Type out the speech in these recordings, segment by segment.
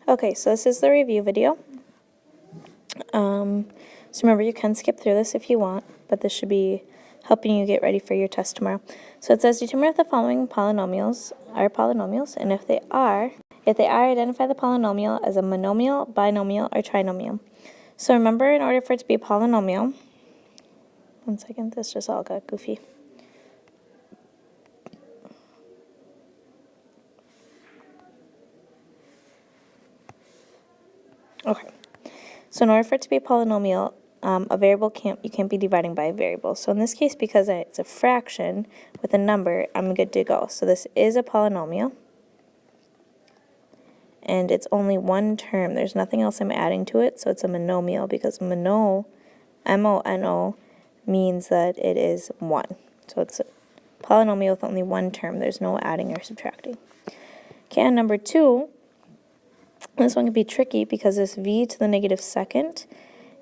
Okay, so this is the review video. So remember, you can skip through this if you want, but this should be helping you get ready for your test tomorrow. So it says determine if the following polynomials are polynomials, and if they are, identify the polynomial as a monomial, binomial, or trinomial. So remember, in order for it to be a polynomial, one second, this just all got goofy. Okay, so in order for it to be a polynomial, a variable you can't be dividing by a variable. So in this case, because it's a fraction with a number, I'm good to go. So this is a polynomial, and it's only one term. There's nothing else I'm adding to it, so it's a monomial, because M-O-N-O, means that it is 1. So it's a polynomial with only one term. There's no adding or subtracting. Okay, and number 2, this one can be tricky because this v to the negative second,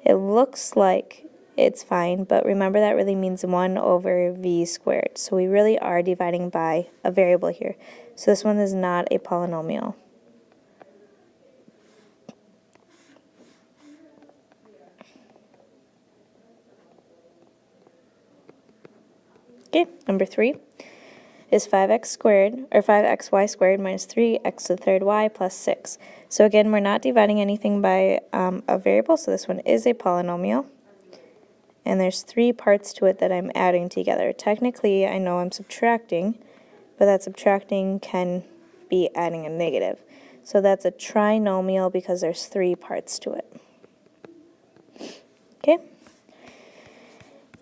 it looks like it's fine, but remember that really means 1 over v squared. So we really are dividing by a variable here. So this one is not a polynomial. Okay, number 3 is 5x squared, or 5xy squared minus 3x to the third y plus 6. So again, we're not dividing anything by a variable, so this one is a polynomial. And there's 3 parts to it that I'm adding together. Technically, I know I'm subtracting, but that subtracting can be adding a negative. So that's a trinomial because there's 3 parts to it. Okay?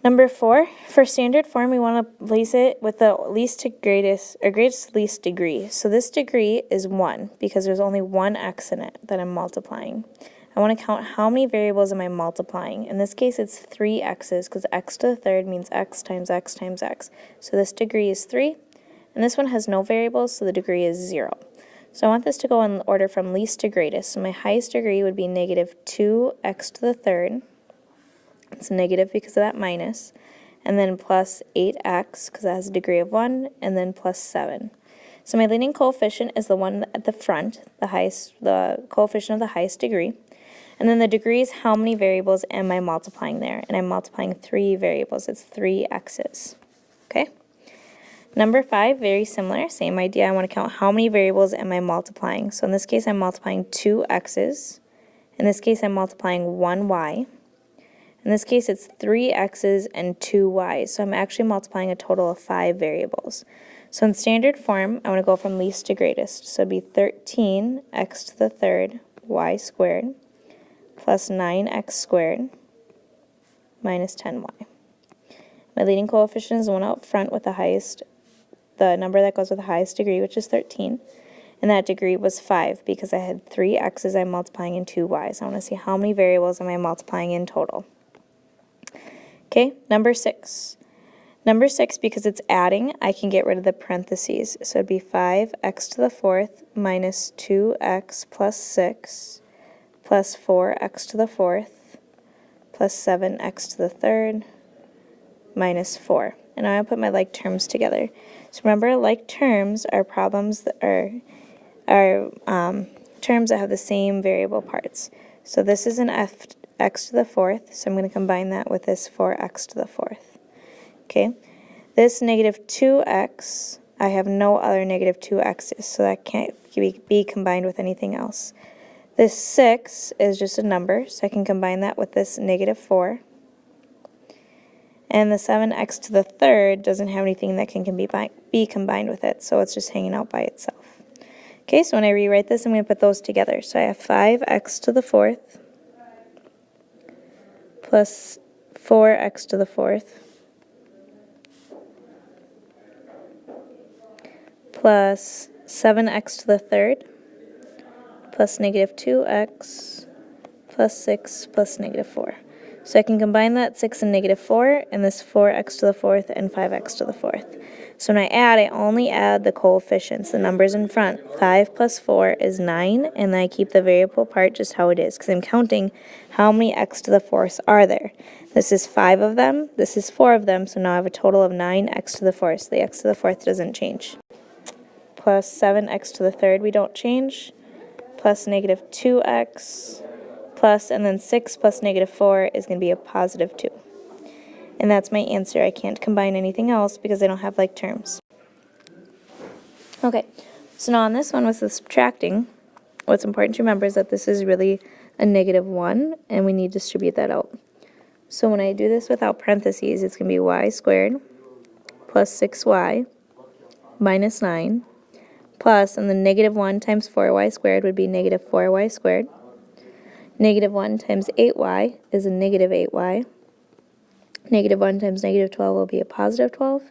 Number 4, for standard form, we want to place it with the least to greatest, or greatest least degree. So this degree is 1 because there's only one x in it that I'm multiplying. I want to count how many variables am I multiplying. In this case, it's 3 x's because x to the third means x times x times x. So this degree is 3, and this one has no variables, so the degree is 0. So I want this to go in order from least to greatest. So my highest degree would be negative 2x to the third. It's negative because of that minus, and then plus 8x because that has a degree of 1, and then plus 7. So my leading coefficient is the one at the front, the coefficient of the highest degree, and then the degree is how many variables am I multiplying there, and I'm multiplying 3 variables. It's 3 x's. Okay. Number 5, very similar, same idea. I want to count how many variables am I multiplying. So in this case, I'm multiplying 2 x's. In this case, I'm multiplying 1 y. In this case, it's 3 x's and 2 y's, so I'm actually multiplying a total of 5 variables. So in standard form, I want to go from least to greatest. So it'd be 13x to the third y squared plus 9x squared minus 10y. My leading coefficient is the one out front with the number that goes with the highest degree, which is 13. And that degree was 5 because I had 3 x's I'm multiplying and 2 y's. I want to see how many variables am I multiplying in total. Okay, number 6. Number 6, because it's adding, I can get rid of the parentheses. So it'd be 5x to the fourth minus 2x plus 6 plus 4x to the fourth plus 7x to the third minus 4. And now I'll put my like terms together. So remember, like terms are problems that are terms that have the same variable parts. So this is an x to the fourth, so I'm going to combine that with this 4x to the fourth. Okay, this negative 2x, I have no other negative 2x's, so that can't be combined with anything else. This 6 is just a number, so I can combine that with this negative 4. And the 7x to the third doesn't have anything that can be combined with it, so it's just hanging out by itself. Okay, so when I rewrite this, I'm going to put those together. So I have 5x to the fourth plus 4x to the fourth plus 7x to the third plus negative 2x plus 6 plus negative 4. So I can combine that 6 and negative 4 and this 4x to the fourth and 5x to the fourth. So when I add, I only add the coefficients, the numbers in front. 5 plus 4 is 9, and then I keep the variable part just how it is because I'm counting how many x to the fourth are there. This is 5 of them, this is 4 of them, so now I have a total of 9 x to the fourth. So the x to the fourth doesn't change. Plus 7x to the third we don't change. plus negative 2x plus, and then 6 plus negative 4 is going to be a positive 2. And that's my answer. I can't combine anything else because they don't have like terms. Okay, so now on this one with the subtracting, what's important to remember is that this is really a negative 1, and we need to distribute that out. So when I do this without parentheses, it's going to be y squared plus 6y minus 9 plus, and the negative 1 times 4y squared would be negative 4y squared. Negative 1 times 8y is a negative 8y. Negative 1 times negative 12 will be a positive 12.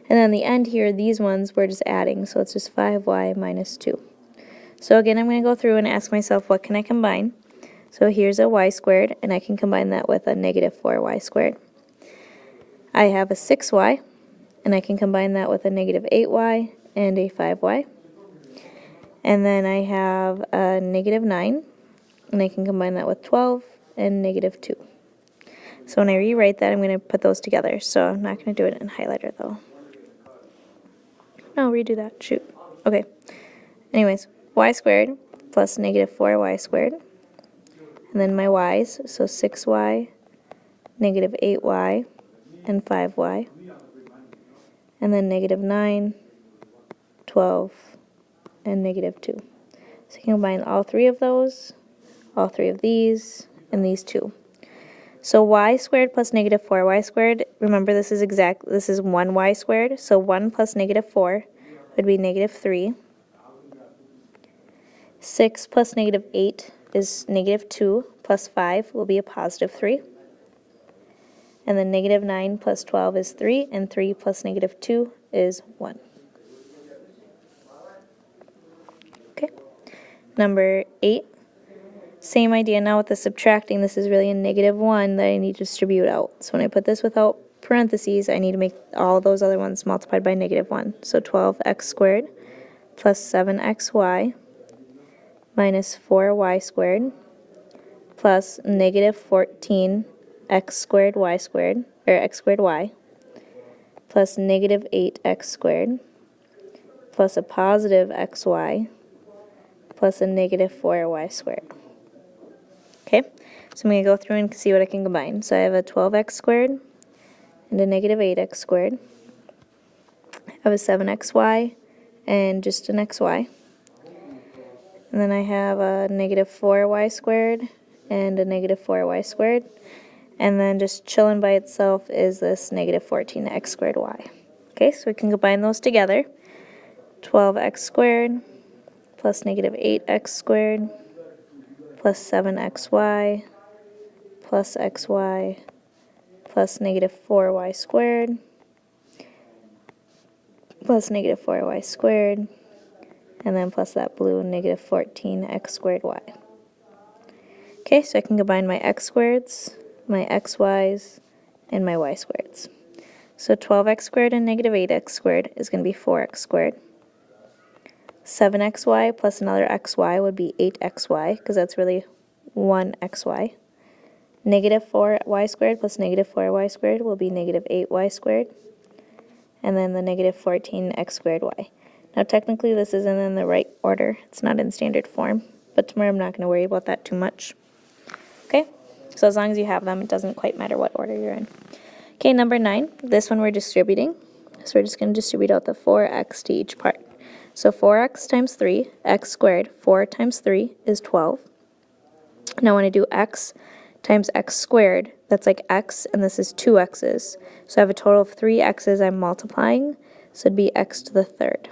And then the end here, these ones we're just adding, so it's just 5y minus 2. So again, I'm going to go through and ask myself, what can I combine? So here's a y squared, and I can combine that with a negative 4y squared. I have a 6y, and I can combine that with a negative 8y and a 5y. And then I have a negative 9, and I can combine that with 12 and negative 2. So when I rewrite that, I'm going to put those together. So I'm not going to do it in highlighter, though. No, redo that. Shoot. Okay. Anyways, y squared plus negative 4y squared. And then my y's, so 6y, negative 8y, and 5y. And then negative 9, 12, and negative 2. So you can combine all three of those, all three of these, and these two. So y squared plus negative 4y squared, remember this is 1y squared, so 1 plus negative 4 would be negative 3. 6 plus negative 8 is negative 2, plus 5 will be a positive 3. And then negative 9 plus 12 is 3, and 3 plus negative 2 is 1. Okay. Number 8. Same idea now with the subtracting. This is really a negative 1 that I need to distribute out. So when I put this without parentheses, I need to make all those other ones multiplied by negative 1. So 12x squared plus 7xy minus 4y squared plus negative 14x squared y squared, or x squared y, plus negative 8x squared plus a positive xy plus a negative 4y squared. Okay, so I'm going to go through and see what I can combine. So I have a 12x squared and a negative 8x squared. I have a 7xy and just an xy. And then I have a negative 4y squared and a negative 4y squared. And then just chilling by itself is this negative 14x squared y. Okay, so we can combine those together. 12x squared plus negative 8x squared plus 7xy plus xy plus negative 4y squared plus negative 4y squared, and then plus that blue negative 14x squared y. Okay, so I can combine my x squareds, my xy's, and my y squareds. So 12x squared and negative 8x squared is going to be 4x squared. 7xy plus another xy would be 8xy, because that's really 1xy. Negative 4y squared plus negative 4y squared will be negative 8y squared. And then the negative 14x squared y. Now technically this isn't in the right order. It's not in standard form. But tomorrow I'm not going to worry about that too much. Okay? So as long as you have them, it doesn't quite matter what order you're in. Okay, number 9. This one we're distributing. So we're just going to distribute out the 4x to each part. So 4x times 3, x squared, 4 times 3 is 12. Now when I do x times x squared, that's like x, and this is 2 x's. So I have a total of 3 x's I'm multiplying, so it'd be x to the third.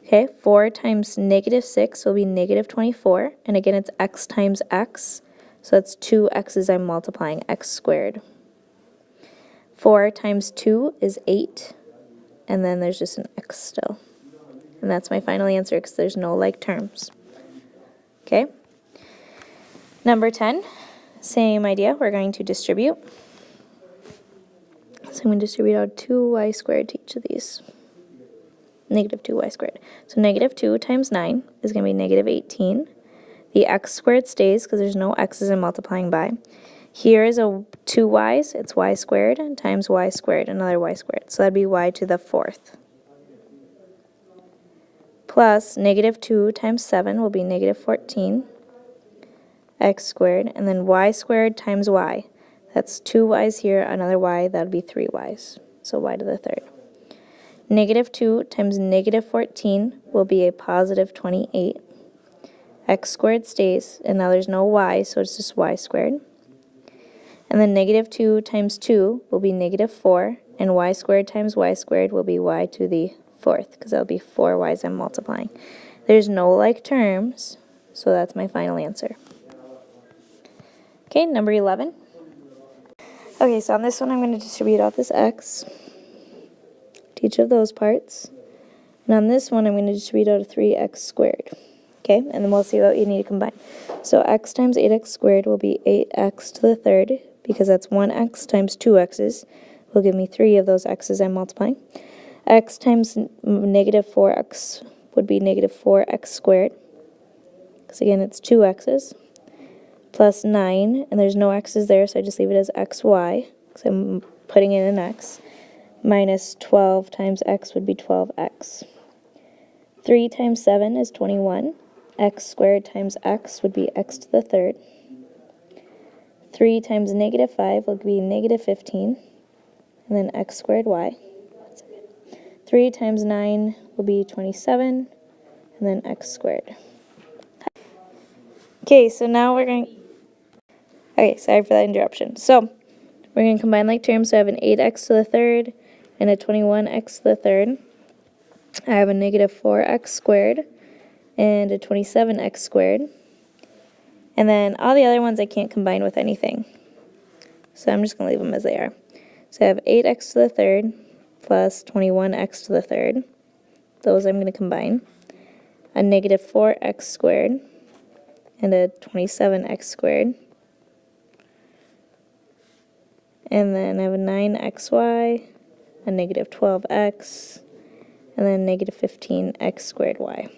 Okay, 4 times negative 6 will be negative 24, and again it's x times x, so that's 2 x's I'm multiplying, x squared. 4 times 2 is 8, and then there's just an x still. And that's my final answer because there's no like terms. Okay. Number 10, same idea. We're going to distribute. So I'm going to distribute out 2y squared to each of these. Negative 2y squared. So negative 2 times 9 is going to be negative 18. The x squared stays because there's no x's I'm multiplying by. Here is a 2y's. It's y squared times y squared, another y squared. So that'd be y to the fourth. plus negative 2 times 7 will be negative 14 x squared, and then y squared times y. That's 2 y's here, another y, that would be 3 y's. So y to the third. Negative 2 times negative 14 will be a positive 28. X squared stays, and now there's no y, so it's just y squared. And then negative 2 times 2 will be negative 4, and y squared times y squared will be y to the fourth, because that'll be 4 y's I'm multiplying. There's no like terms, so that's my final answer. Okay, number 11. Okay, so on this one I'm going to distribute out this x to each of those parts. And on this one I'm going to distribute out a 3x squared. Okay, and then we'll see what you need to combine. So x times 8x squared will be 8x to the third, because that's 1x times 2 x's. Will give me 3 of those x's I'm multiplying. X times negative 4x would be negative 4x squared, because again it's 2 x's, plus 9, and there's no x's there, so I just leave it as xy, because I'm putting in an x, minus 12 times x would be 12x. 3 times 7 is 21. X squared times x would be x to the third. 3 times negative 5 will be negative 15, and then x squared y. 3 times 9 will be 27, and then x squared. Okay, so now we're going to... Okay, sorry for that interruption. So, we're going to combine like terms, so I have an 8x to the third and a 21x to the third. I have a negative 4x squared and a 27x squared. And then all the other ones I can't combine with anything. So I'm just going to leave them as they are. So I have 8x to the third plus 21x to the third. Those I'm going to combine. A negative 4x squared and a 27x squared. And then I have a 9xy, a negative 12x, and then negative 15x squared y.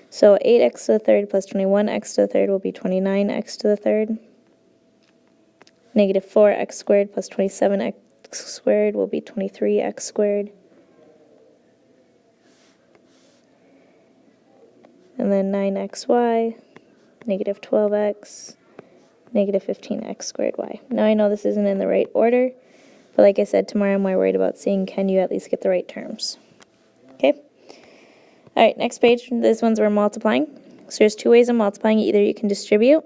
So 8x to the third plus 21x to the third will be 29x to the third. Negative 4x squared plus 27x squared will be 23x squared. And then 9xy, negative 12x, negative 15x squared y. Now I know this isn't in the right order, but like I said, tomorrow I'm more worried about seeing can you at least get the right terms. Okay? Alright, next page. This one's we're multiplying. So there's 2 ways of multiplying. Either you can distribute,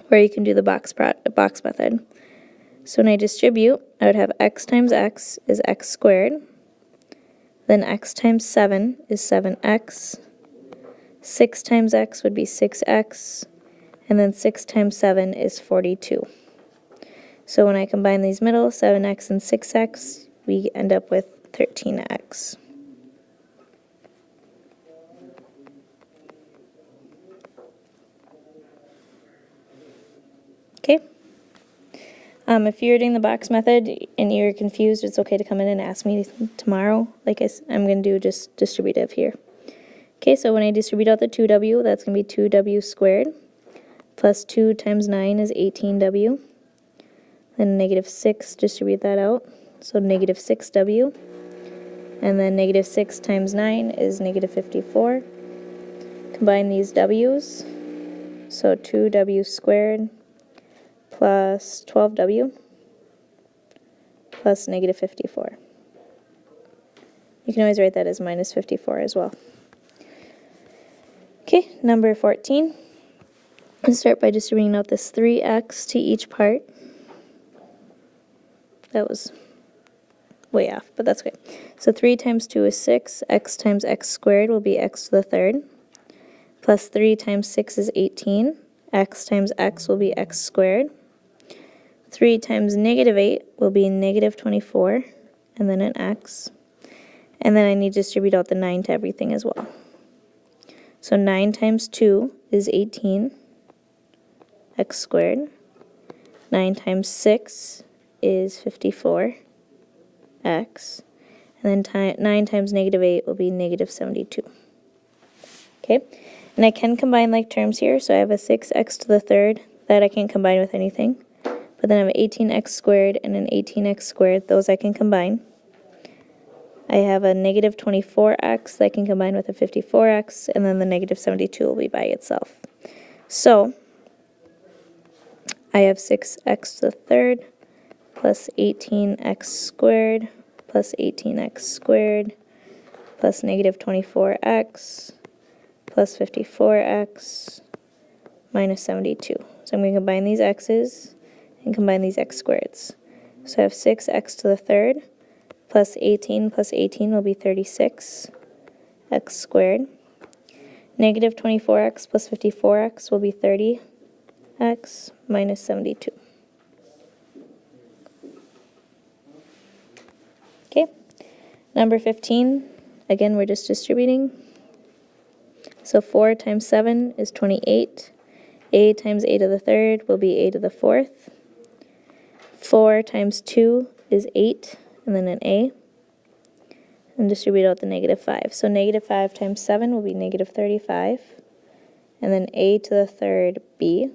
or you can do the box method. So when I distribute, I would have x times x is x squared. Then x times 7 is 7x. 6 times x would be 6x. And then 6 times 7 is 42. So when I combine these middle, 7x and 6x, we end up with 13x. Okay. If you're doing the box method and you're confused, it's okay to come in and ask me tomorrow. Like I'm going to do just distributive here. Okay, so when I distribute out the 2w, that's going to be 2w squared. Plus 2 times 9 is 18w. Then negative 6, distribute that out. So negative 6w. And then negative 6 times 9 is negative 54. Combine these w's. So 2w squared plus 12w plus negative 54. You can always write that as minus 54 as well. Okay, number 14. Let's start by distributing out this 3x to each part. That was way off, but that's okay. So 3 times 2 is 6. X times x squared will be x to the third. Plus 3 times 6 is 18. X times x will be x squared. 3 times negative 8 will be negative 24, and then an x. And then I need to distribute out the 9 to everything as well. So 9 times 2 is 18, x squared. 9 times 6 is 54, x. And then 9 times negative 8 will be negative 72. Okay, and I can combine like terms here, so I have a 6x to the third that I can combine with anything. But then I have an 18x squared and an 18x squared. Those I can combine. I have a negative 24x that I can combine with a 54x, and then the negative 72 will be by itself. So I have 6x to the third plus 18x squared plus 18x squared plus negative 24x plus 54x minus 72. So I'm going to combine these x's and combine these x squareds. So I have 6x to the third plus 18 will be 36x squared. Negative 24x plus 54x will be 30x minus 72. Okay, number 15, again we're just distributing. So 4 times 7 is 28. A times a to the third will be a to the fourth. 4 times 2 is 8, and then an a. And distribute out the negative 5. So negative 5 times 7 will be negative 35. And then a to the third b.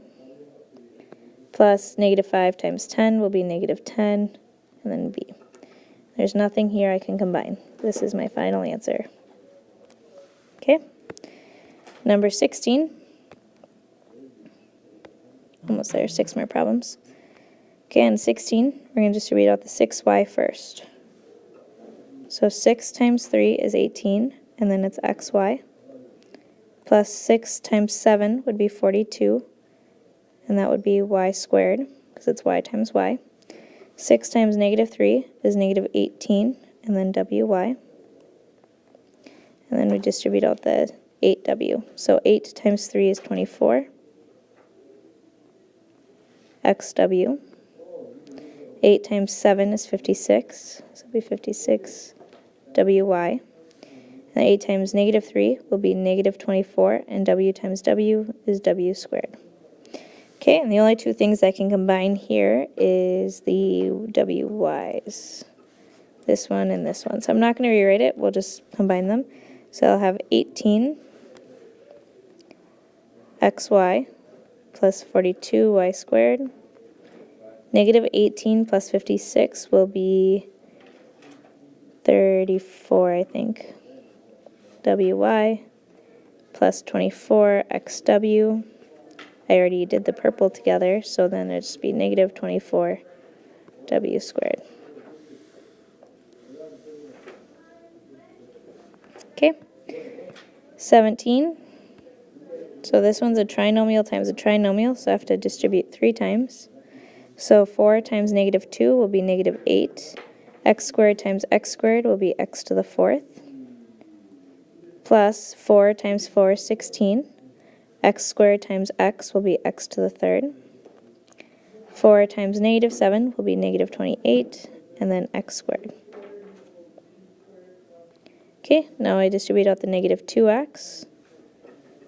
Plus negative 5 times 10 will be negative 10, and then b. There's nothing here I can combine. This is my final answer. Okay. Number 16. Almost there, 6 more problems. Okay, on 16, we're going to distribute out the 6y first. So 6 times 3 is 18, and then it's xy. Plus 6 times 7 would be 42, and that would be y squared, because it's y times y. 6 times negative 3 is negative 18, and then wy. And then we distribute out the 8w. So 8 times 3 is 24, xw. 8 times 7 is 56, so it'll be 56 wy. And 8 times negative 3 will be negative 24, and w times w is w squared. Okay, and the only two things I can combine here is the wy's. This one and this one. So I'm not going to rewrite it, we'll just combine them. So I'll have 18 xy plus 42y squared. Negative 18 plus 56 will be 34, I think. wy plus 24 xw. I already did the purple together, so then it'd just be negative 24 w squared. Okay, 17. So this one's a trinomial times a trinomial, so I have to distribute 3 times. So 4 times negative 2 will be negative 8. X squared times x squared will be x to the fourth. Plus 4 times 4 is 16. X squared times x will be x to the third. 4 times negative 7 will be negative 28, and then x squared. Okay, now I distribute out the negative 2x.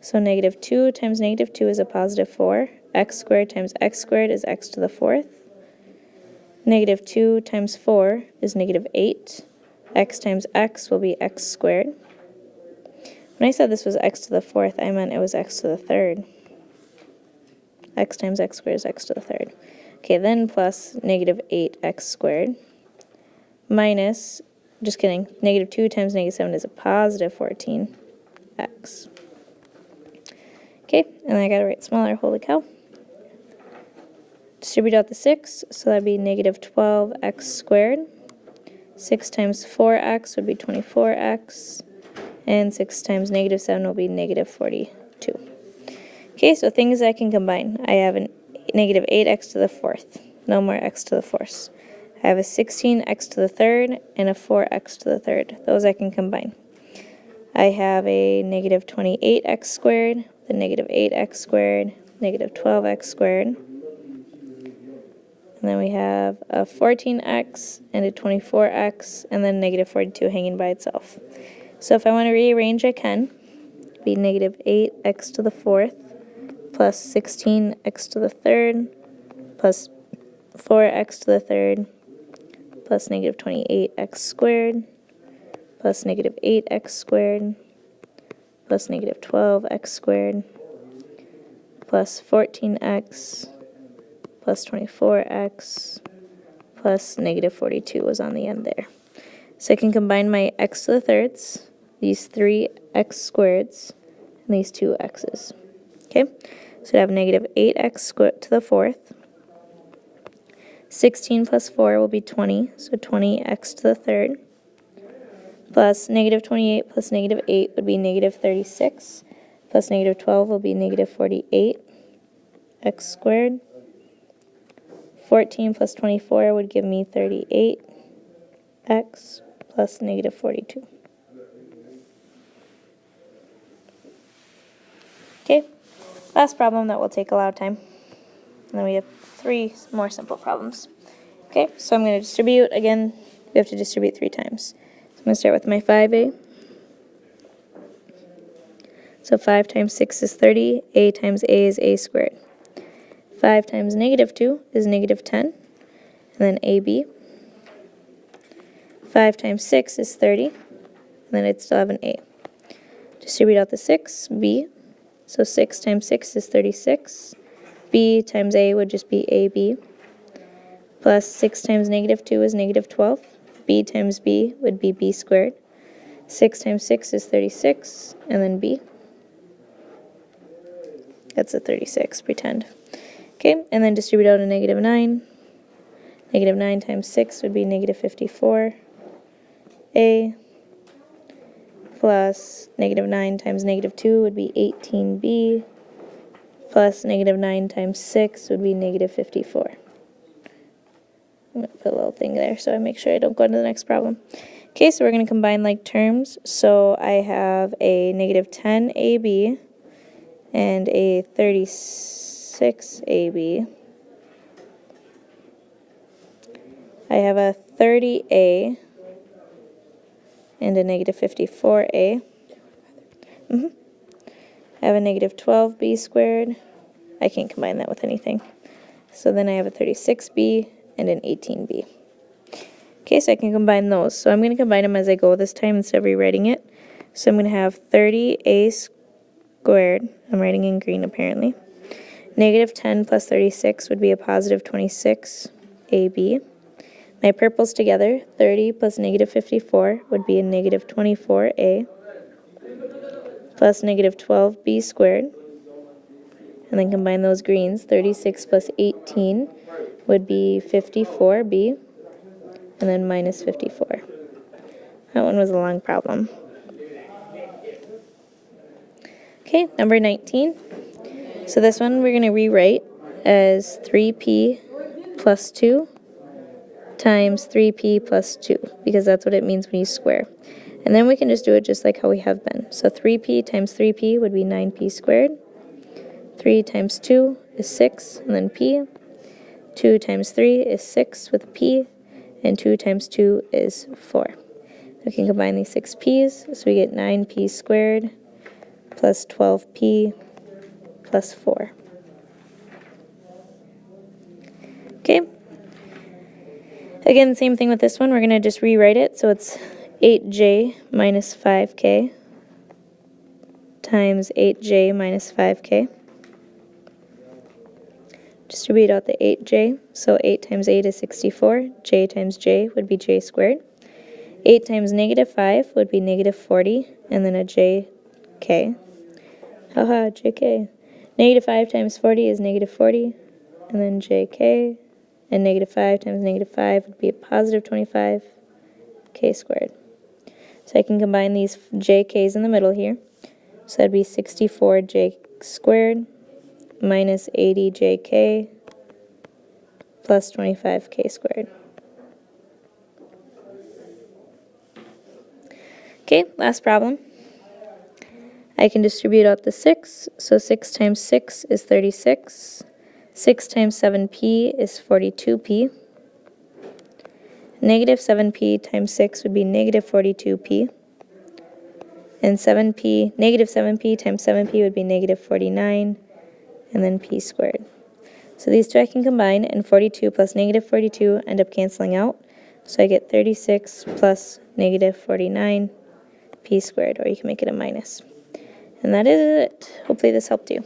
So negative 2 times negative 2 is a positive 4. X squared times x squared is x to the fourth. Negative 2 times 4 is negative 8. X times x will be x squared. When I said this was x to the fourth, I meant it was x to the third. X times x squared is x to the third. Okay, then plus negative 8x squared minus, just kidding, negative 2 times negative 7 is a positive 14x. Okay, and I got to write smaller, holy cow. Distribute out the 6, so that would be negative 12x squared. 6 times 4x would be 24x. And 6 times negative 7 will be negative 42. Okay, so things I can combine. I have a negative 8x to the fourth. No more x to the fourth. I have a 16x to the third and a 4x to the third. Those I can combine. I have a negative 28x squared, the negative 8x squared, negative 12x squared. And then we have a 14x and a 24x, and then negative 42 hanging by itself. So if I want to rearrange, I can. It'd be negative 8x to the fourth plus 16x to the third plus 4x to the third plus negative 28x squared plus negative 8x squared plus negative 12x squared plus 14x plus 24x plus negative 42 was on the end there. So I can combine my x to the thirds, these 3 x squareds, and these 2 x's. Okay, so I have negative 8x squared to the fourth. 16 plus 4 will be 20, so 20x to the third. Plus negative 28 plus negative 8 would be negative 36. Plus negative 12 will be negative 48 x squared. 14 plus 24 would give me 38 x plus negative 42. Okay, last problem that will take a lot of time. And then we have 3 more simple problems. Okay, so I'm going to distribute. Again, we have to distribute 3 times. So I'm going to start with my 5a. So 5 times 6 is 30. A times a is a squared. 5 times negative 2 is negative 10. And then ab. 5 times 6 is 30. And then I'd still have an a. Distribute out the 6, b. So 6 times 6 is 36. B times a would just be ab. Plus 6 times negative 2 is negative 12. B times b would be b squared. 6 times 6 is 36. And then b. That's a 36, pretend. Okay, and then distribute out a negative 9. Negative 9 times 6 would be negative 54. A plus negative 9 times negative 2 would be 18b. Plus negative 9 times 6 would be negative 54. I'm going to put a little thing there so I make sure I don't go into the next problem. Okay, so we're going to combine like terms. So I have a negative 10ab and a 36ab. I have a 30a and a negative 54a. I have a negative 12b squared. I can't combine that with anything. So then I have a 36b and an 18b. Okay, so I can combine those. So I'm going to combine them as I go this time instead of rewriting it. So I'm going to have 30a squared. I'm writing in green apparently. Negative 10 plus 36 would be a positive 26ab. My purples together, 30 plus negative 54 would be a negative 24a plus negative 12b squared. And then combine those greens, 36 plus 18 would be 54b, and then minus 54. That one was a long problem. Okay, number 19. So this one we're going to rewrite as 3p plus 2 times 3p plus 2, because that's what it means when you square. And then we can just do it just like how we have been. So 3p times 3p would be 9p squared. 3 times 2 is 6, and then p. 2 times 3 is 6 with a p, and 2 times 2 is 4. We can combine these 6 p's, so we get 9p squared plus 12p plus 4. Okay. Again, same thing with this one. We're going to just rewrite it. So it's 8j minus 5k times 8j minus 5k. Distribute out the 8j. So 8 times 8 is 64. J times j would be j squared. 8 times negative 5 would be negative 40. And then a jk. Haha, jk. Negative 5 times 40 is negative 40. And then jk. And negative 5 times negative 5 would be a positive 25 k squared. So I can combine these jk's in the middle here. So that'd be 64j squared minus 80jk plus 25k squared. Okay, last problem. I can distribute out the 6. So 6 times 6 is 36. 6 times 7p is 42p. Negative 7p times 6 would be negative 42p. And negative 7p times 7p would be negative 49, and then p squared. So these two I can combine, and 42 plus negative 42 end up canceling out. So I get 36 plus negative 49 p squared, or you can make it a minus. And that is it. Hopefully this helped you.